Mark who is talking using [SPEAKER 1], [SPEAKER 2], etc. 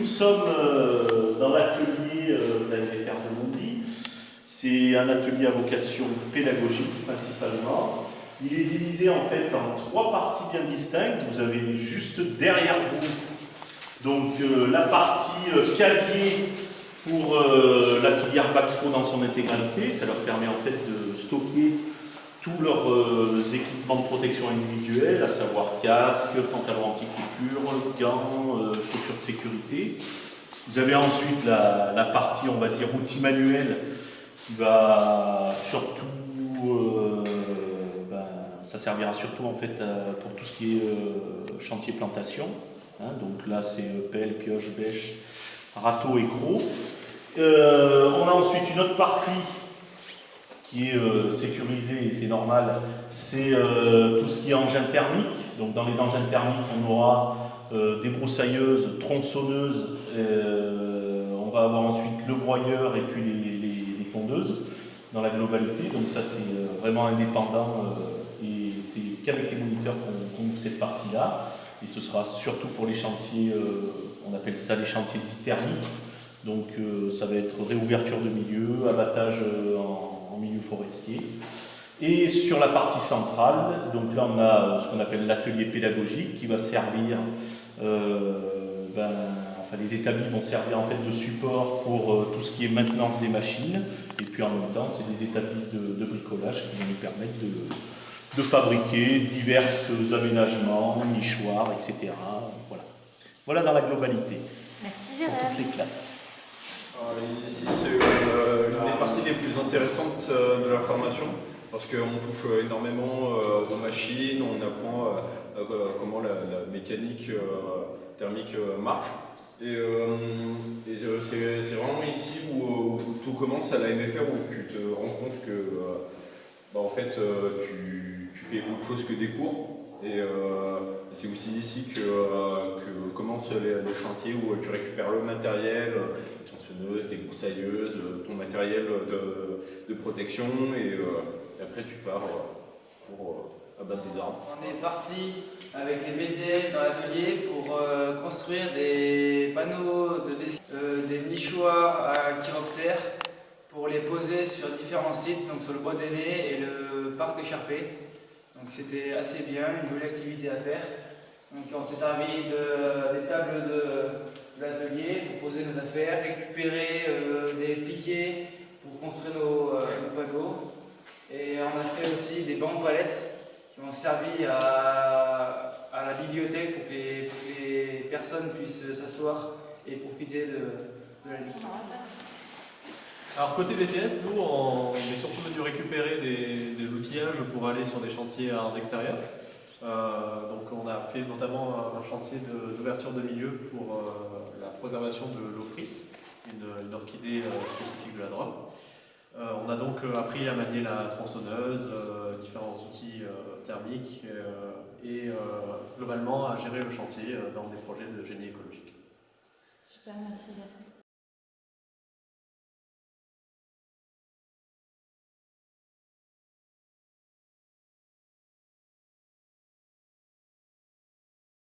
[SPEAKER 1] sommes dans l'atelier de la NFR de Montdy. C'est un atelier à vocation pédagogique principalement. Il est divisé en fait en 3 parties bien distinctes. Vous avez juste derrière vous donc la partie casier pour la filière Bac Pro dans son intégralité. Ça leur permet en fait de stocker tous leurs équipements de protection individuelle, à savoir casque, pantalon anti-coupure, gants, chaussures de sécurité. Vous avez ensuite la partie, on va dire, outils manuels, qui va surtout, ça servira surtout en fait pour tout ce qui est chantier plantation. Hein, donc là, c'est pelle, pioche, bêche, râteau et croc. On a ensuite une autre partie qui est sécurisée, et c'est normal, c'est tout ce qui est engin thermique. Donc dans les engins thermiques, on aura des broussailleuses, tronçonneuses, on va avoir ensuite le broyeur et puis les tondeuses dans la globalité. Donc ça c'est vraiment indépendant et c'est qu'avec les moniteurs qu'on ouvre cette partie-là. Et ce sera surtout pour les chantiers, on appelle ça les chantiers dits thermiques. Donc ça va être réouverture de milieu, abattage en milieu forestier. Et sur la partie centrale, donc là on a ce qu'on appelle l'atelier pédagogique qui va servir, les établis vont servir en fait de support pour tout ce qui est maintenance des machines. Et puis en même temps, c'est des établis de bricolage qui vont nous permettre de fabriquer divers aménagements, nichoirs, etc. Voilà dans la globalité.
[SPEAKER 2] Merci
[SPEAKER 1] Pour
[SPEAKER 2] Jérôme.
[SPEAKER 1] toutes les classes.
[SPEAKER 3] Ici, c'est l'une des parties les plus intéressantes de la formation parce qu'on touche énormément aux machines, on apprend comment la mécanique thermique marche. Et c'est vraiment ici où tout commence à la NFR, où tu te rends compte que en fait, tu fais autre chose que des cours. Et c'est aussi ici que commencent les chantiers où tu récupères le matériel, des tronçonneuses, des broussailleuses, ton matériel de protection et après tu pars pour abattre des arbres.
[SPEAKER 4] On est parti avec les BTS dans l'atelier pour construire des panneaux, des nichoirs à chiroptères pour les poser sur différents sites, donc sur le bois d'aînés et le parc d'écharpé. Donc c'était assez bien, une jolie activité à faire. Donc on s'est servi des tables de l'atelier pour poser nos affaires, récupérer des piquets pour construire nos panneaux. Et on a fait aussi des bancs palettes qui ont servi à la bibliothèque pour que les personnes puissent s'asseoir et profiter de la lecture.
[SPEAKER 5] Alors côté BTS, nous on est surtout venu récupérer de l'outillage pour aller sur des chantiers en extérieur. Donc on a fait notamment un chantier d'ouverture de milieu pour la préservation de l'ophrys, une orchidée spécifique de la Drôme. On a donc appris à manier la tronçonneuse, différents outils thermiques et globalement à gérer le chantier dans des projets de génie écologique.
[SPEAKER 2] Super, merci Gaëtan.